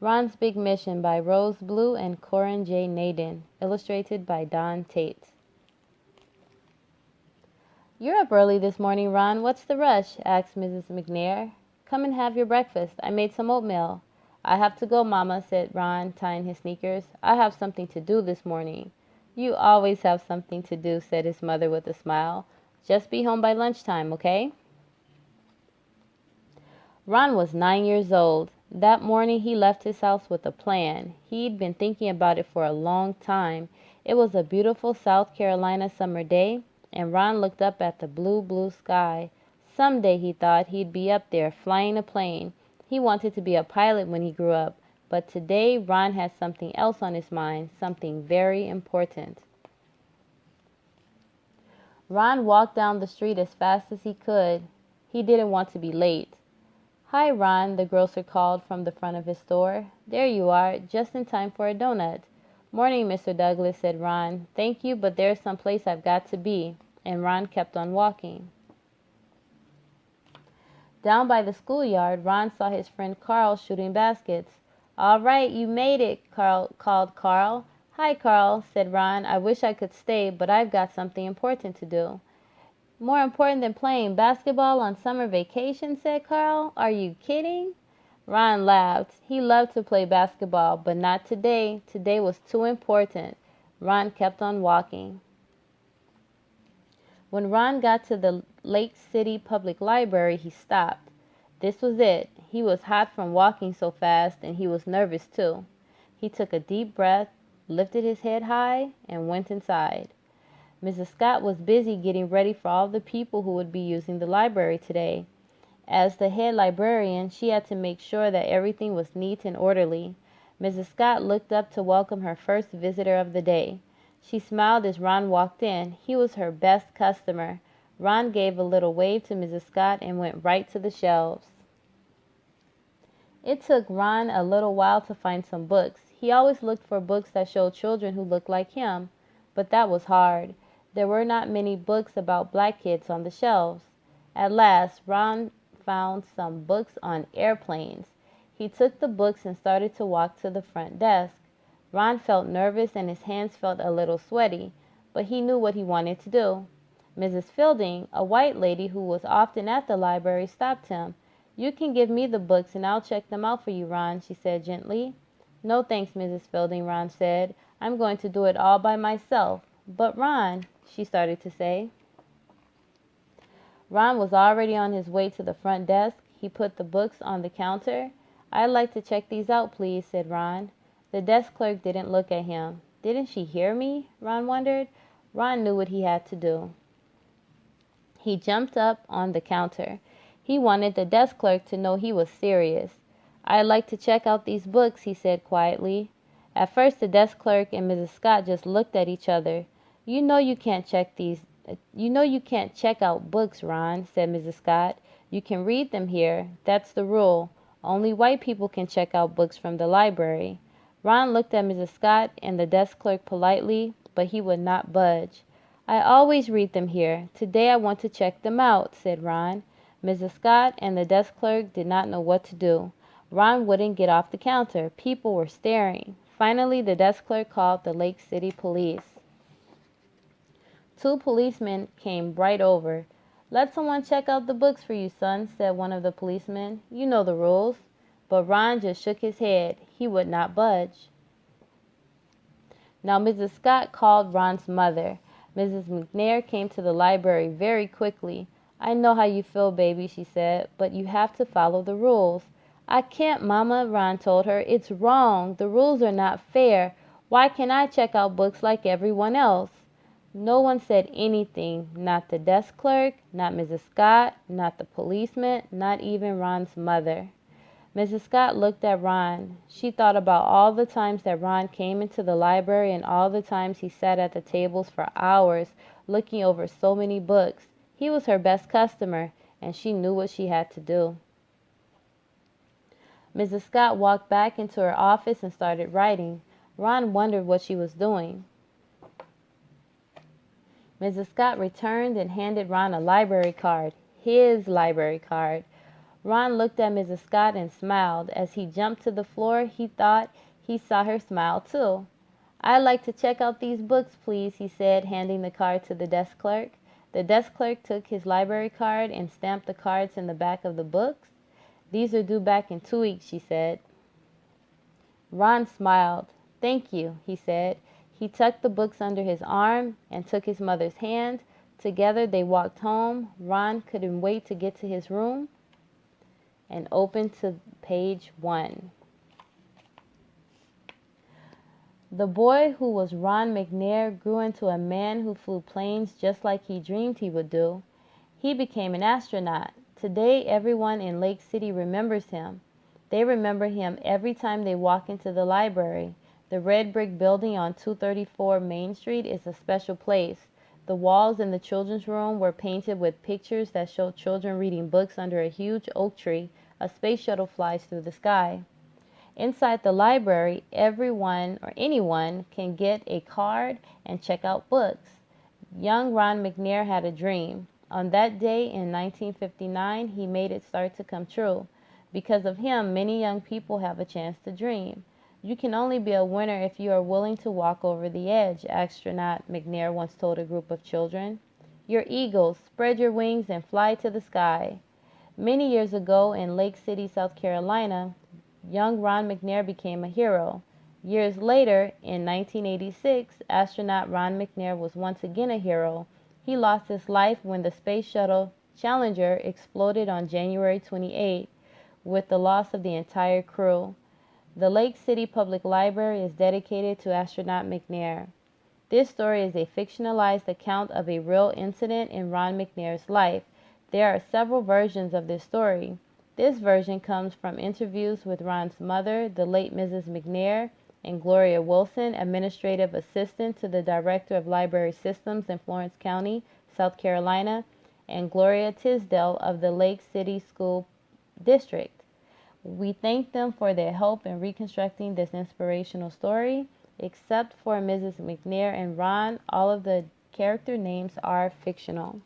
Ron's Big Mission by Rose Blue and Corin J. Naden. Illustrated by Don Tate. "You're up early this morning, Ron. What's the rush?" asked Mrs. McNair. "Come and have your breakfast. I made some oatmeal." "I have to go, Mama," said Ron, tying his sneakers. "I have something to do this morning." "You always have something to do," said his mother with a smile. "Just be home by lunchtime, okay?" Ron was 9 years old. That morning he left his house with a plan. He'd been thinking about it for a long time. It was a beautiful South Carolina summer day, and Ron looked up at the blue, blue sky. Someday, he thought, he'd be up there flying a plane. He wanted to be a pilot when he grew up, but today Ron had something else on his mind, something very important. Ron walked down the street as fast as he could. He didn't want to be late. "Hi, Ron," the grocer called from the front of his store. "There you are, just in time for a donut." "Morning, Mr. Douglas," said Ron. "Thank you, but there's some place I've got to be." And Ron kept on walking. Down by the schoolyard, Ron saw his friend Carl shooting baskets. "All right, you made it," called Carl. "Hi, Carl," said Ron. "I wish I could stay, but I've got something important to do." "More important than playing basketball on summer vacation?" said Carl. "Are you kidding?" Ron laughed. He loved to play basketball, but not today. Today was too important. Ron kept on walking. When Ron got to the Lake City Public Library, he stopped. This was it. He was hot from walking so fast, and he was nervous too. He took a deep breath, lifted his head high, and went inside. Mrs. Scott was busy getting ready for all the people who would be using the library today. As the head librarian, she had to make sure that everything was neat and orderly. Mrs. Scott looked up to welcome her first visitor of the day. She smiled as Ron walked in. He was her best customer. Ron gave a little wave to Mrs. Scott and went right to the shelves. It took Ron a little while to find some books. He always looked for books that showed children who looked like him, but that was hard. There were not many books about black kids on the shelves. At last, Ron found some books on airplanes. He took the books and started to walk to the front desk. Ron felt nervous and his hands felt a little sweaty, but he knew what he wanted to do. Mrs. Fielding, a white lady who was often at the library, stopped him. "You can give me the books and I'll check them out for you, Ron," she said gently. "No thanks, Mrs. Fielding," Ron said. "I'm going to do it all by myself." "But Ron," she started to say. Ron was already on his way to the front desk. He put the books on the counter. "I'd like to check these out, please," said Ron. The desk clerk didn't look at him. Didn't she hear me? Ron wondered. Ron knew what he had to do. He jumped up on the counter. He wanted the desk clerk to know he was serious. "I'd like to check out these books," he said quietly. At first the desk clerk and Mrs. Scott just looked at each other. You know you can't check out books, Ron," said Mrs. Scott. "You can read them here. That's the rule. Only white people can check out books from the library." Ron looked at Mrs. Scott and the desk clerk politely, but he would not budge. "I always read them here. Today I want to check them out," said Ron. Mrs. Scott and the desk clerk did not know what to do. Ron wouldn't get off the counter. People were staring. Finally, the desk clerk called the Lake City Police. 2 policemen came right over. "Let someone check out the books for you, son," said one of the policemen. "You know the rules." But Ron just shook his head. He would not budge. Now Mrs. Scott called Ron's mother. Mrs. McNair came to the library very quickly. "I know how you feel, baby," she said, "but you have to follow the rules." "I can't, Mama," Ron told her. "It's wrong. The rules are not fair. Why can't I check out books like everyone else?" No one said anything, not the desk clerk, not Mrs. Scott, not the policeman, not even Ron's mother. Mrs. Scott looked at Ron. She thought about all the times that Ron came into the library and all the times he sat at the tables for hours looking over so many books. He was her best customer, and she knew what she had to do. Mrs. Scott walked back into her office and started writing. Ron wondered what she was doing. Mrs. Scott returned and handed Ron a library card, his library card. Ron looked at Mrs. Scott and smiled. As he jumped to the floor, he thought he saw her smile too. "I'd like to check out these books, please," he said, handing the card to the desk clerk. The desk clerk took his library card and stamped the cards in the back of the books. "These are due back in 2 weeks," she said. Ron smiled. "Thank you," he said. He tucked the books under his arm and took his mother's hand. Together they walked home. Ron couldn't wait to get to his room and open to page 1. The boy who was Ron McNair grew into a man who flew planes just like he dreamed he would do. He became an astronaut. Today, everyone in Lake City remembers him. They remember him every time they walk into the library. The red brick building on 234 Main Street is a special place. The walls in the children's room were painted with pictures that showed children reading books under a huge oak tree. A space shuttle flies through the sky. Inside the library, everyone or anyone can get a card and check out books. Young Ron McNair had a dream. On that day in 1959, he made it start to come true. Because of him, many young people have a chance to dream. "You can only be a winner if you are willing to walk over the edge," astronaut McNair once told a group of children. "You're eagles. Spread your wings and fly to the sky." Many years ago in Lake City, South Carolina, young Ron McNair became a hero. Years later, in 1986, astronaut Ron McNair was once again a hero. He lost his life when the space shuttle Challenger exploded on January 28, with the loss of the entire crew. The Lake City Public Library is dedicated to astronaut McNair. This story is a fictionalized account of a real incident in Ron McNair's life. There are several versions of this story. This version comes from interviews with Ron's mother, the late Mrs. McNair, and Gloria Wilson, administrative assistant to the Director of Library Systems in Florence County, South Carolina, and Gloria Tisdale of the Lake City School District. We thank them for their help in reconstructing this inspirational story. Except for Mrs. McNair and Ron, all of the character names are fictional.